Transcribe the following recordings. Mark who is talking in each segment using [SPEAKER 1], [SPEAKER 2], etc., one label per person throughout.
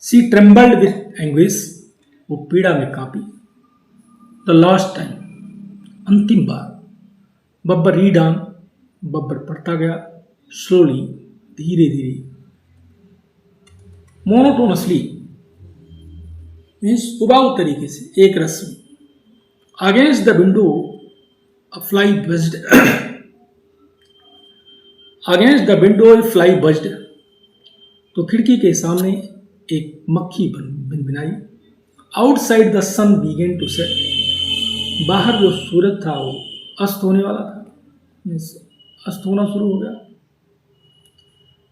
[SPEAKER 1] C trembled with anguish, वो पीड़ा में कांपी। द लास्ट टाइम, अंतिम बार। बब्बर रीड ऑन, बब्बर पढ़ता गया। स्लोली, धीरे धीरे। मोनोटोनसली मीन्स उबाऊ तरीके से, एक रस्म। Against the window a fly buzzed, against the window a fly buzzed, तो खिड़की के सामने एक मक्खी भिनभिनाई। Outside the sun began to set, बाहर जो सूरज था वो अस्त होने वाला था, मीन्स अस्त होना शुरू हो गया।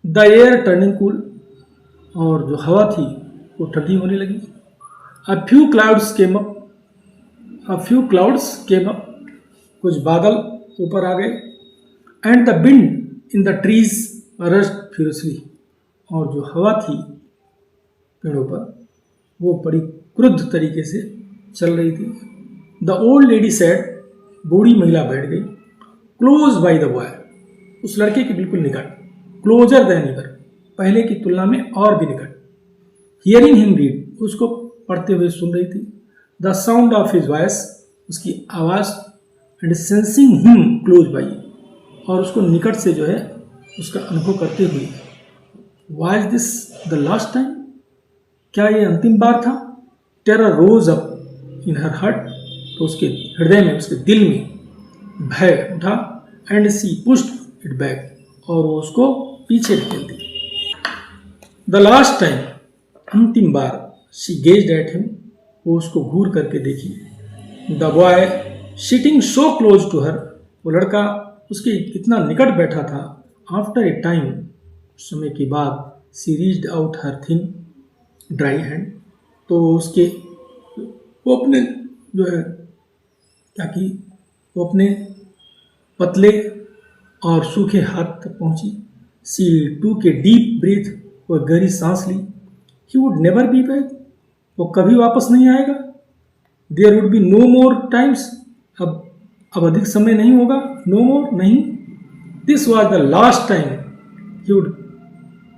[SPEAKER 1] द एयर टर्निंग कूल, और जो हवा थी वो ठंडी होने लगी। A few clouds came up, a few clouds came up, कुछ बादल ऊपर आ गए। And the wind in the trees rushed furiously, और जो हवा थी पेड़ों पर वो बड़ी क्रुद्ध तरीके से चल रही थी। द ओल्ड लेडी सेड, बूढ़ी महिला बैठ गई। क्लोज बाय द बॉय, उस लड़के के बिल्कुल निकट। क्लोजर देन एवर, पहले की तुलना में और भी निकट। हियरिंग हिम रीड, उसको पढ़ते हुए सुन रही थी। The sound of his voice, उसकी आवाज़। And sensing him close by, और उसको निकट से जो है उसका अनुभव करते हुए। Was this the last time, क्या ये अंतिम बार था? Terror rose up in her heart, तो उसके हृदय में, उसके दिल में भय उठा। And she pushed it back, और वो उसको पीछे ढकेल दी। द लास्ट टाइम, अंतिम बार। शी गेज्ड एट हिम, वो उसको घूर करके देखी। The boy sitting so close to her, वो लड़का उसके इतना निकट बैठा था। आफ्टर ए टाइम, समय के बाद। सी रीच्ड आउट हर थिन ड्राई हैंड, तो उसके वो अपने जो है क्या कि वो अपने पतले और सूखे हाथ तक पहुंची। She took a deep breath, वो गहरी सांस ली। He would never be back, वो कभी वापस नहीं आएगा। There would be no more times, अब अधिक समय नहीं होगा। नो मोर, नहीं। This was the last time he would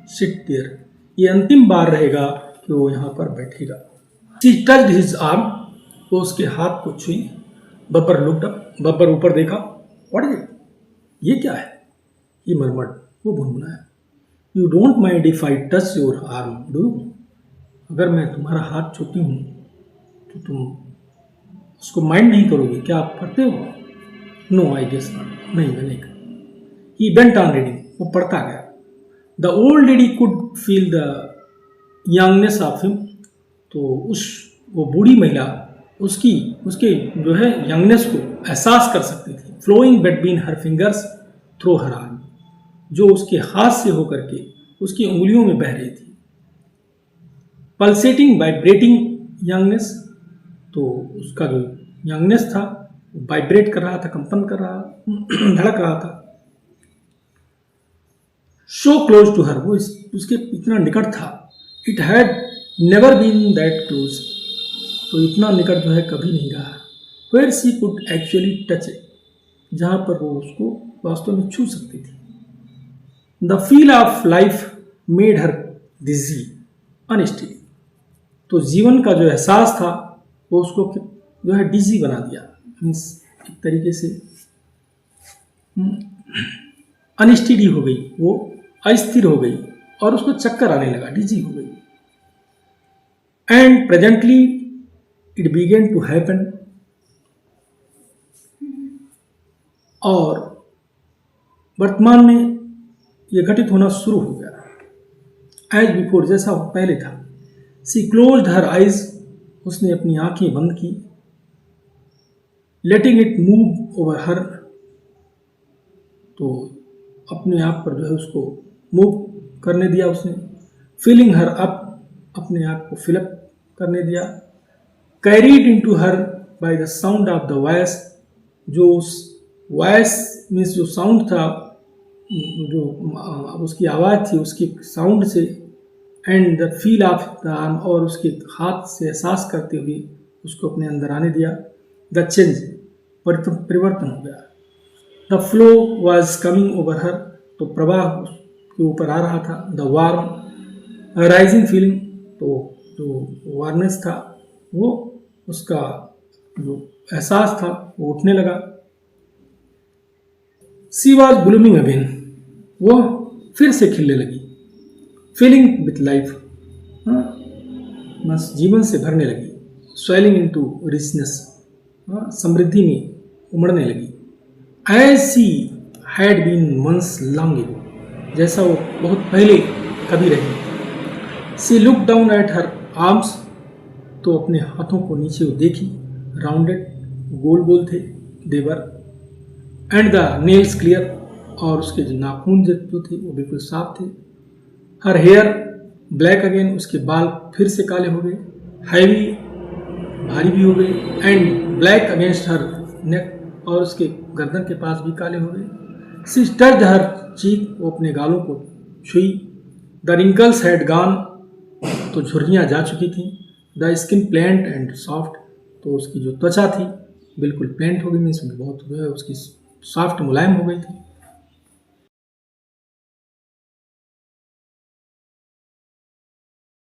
[SPEAKER 1] sit there, ये अंतिम बार रहेगा कि वो यहाँ पर बैठेगा। शी टच्ड हिज आर्म, वो उसके हाथ को छुई। बब्बर लुक्ड अप, बब्बर ऊपर देखा। व्हाट इज इट, ये क्या है? ही मरमर्ड, वो भुनभुनाया। You don't mind if I touch your arm do you, अगर मैं तुम्हारा हाथ छूती हूँ तो तुम उसको माइंड नहीं करोगे क्या? आप पढ़ते हो? नो आई गेस नॉट, नहीं मैं नहीं कर। ही बेंट ऑन रीडिंग, वो पढ़ता गया। The old lady could feel the youngness of him, तो वो बूढ़ी महिला उसके जो है यंगनेस को एहसास कर सकती थी। Flowing between her fingers through her arm, जो उसके हाथ से होकर के उसकी उंगलियों में बह रही थी। पल्सेटिंग वाइब्रेटिंग यंगनेस, तो उसका जो यंगनेस था वाइब्रेट कर रहा था, कंपन कर रहा, धड़क रहा था। सो क्लोज टू हर, वो उसके इतना निकट था। It had never been that close, तो इतना निकट जो है कभी नहीं रहा। Where she could actually touch it, जहाँ पर वो उसको वास्तव में छू सकती थी। The feel of life made her dizzy unsteady, तो जीवन का जो एहसास था वो उसको जो है डिजी बना दिया। मीन्स एक तरीके से अनस्टेडी हो गई, वो अस्थिर हो गई और उसको चक्कर आने लगा, डिजी हो गई। And presently it began to happen, और वर्तमान में यह घटित होना शुरू हो गया। एज बिफोर, जैसा पहले था। सी क्लोज्ड हर आइज, उसने अपनी आंखें बंद की। लेटिंग इट मूव ओवर हर, तो अपने आप पर जो है उसको मूव करने दिया उसने। फीलिंग हर अप, अपने आप को फिलअप करने दिया। Carried into her by the sound of the voice, जो उस वॉइस मीन्स जो साउंड था, जो उसकी आवाज़ थी, उसकी साउंड से। And the feel of the arm, और उसके हाथ से एहसास करते हुए उसको अपने अंदर आने दिया। द चेंज, परिवर्तन हो गया। The flow was coming over हर, तो प्रवाह के ऊपर आ रहा था। द वार्म राइजिंग फीलिंग, तो जो वार्नेस था वो, उसका जो एहसास था वो उठने लगा। सी वॉज ब्लूमिंग अगेन, वो फिर से खिलने लगी। फीलिंग विथ लाइफ, बस जीवन से भरने लगी। स्वेलिंग इनटू रिचनेस, समृद्धि में उमड़ने लगी। As she had been months long ago, जैसा वो बहुत पहले कभी रही। She look down at her arms, तो अपने हाथों को नीचे वो देखी। राउंडेड, गोल गोल थे, देवर। एंड द नेल्स क्लियर, और उसके जो नाखून जो थे वो बिल्कुल साफ थे। हर हेयर ब्लैक अगेन, उसके बाल फिर से काले हो गए। हैवी, भारी भी हो गए। एंड ब्लैक अगेंस्ट हर नेक, और उसके गर्दन के पास भी काले हो गए। सी टच्ड हर चीक, वो अपने गालों को छुई। द रिंकल्स हैड गॉन, तो झुर्रियाँ जा चुकी थी। The skin plaint and soft, तो उसकी जो त्वचा थी बिल्कुल प्लेंट हो गई, मीन्स बहुत जो है उसकी सॉफ्ट मुलायम हो गई थी।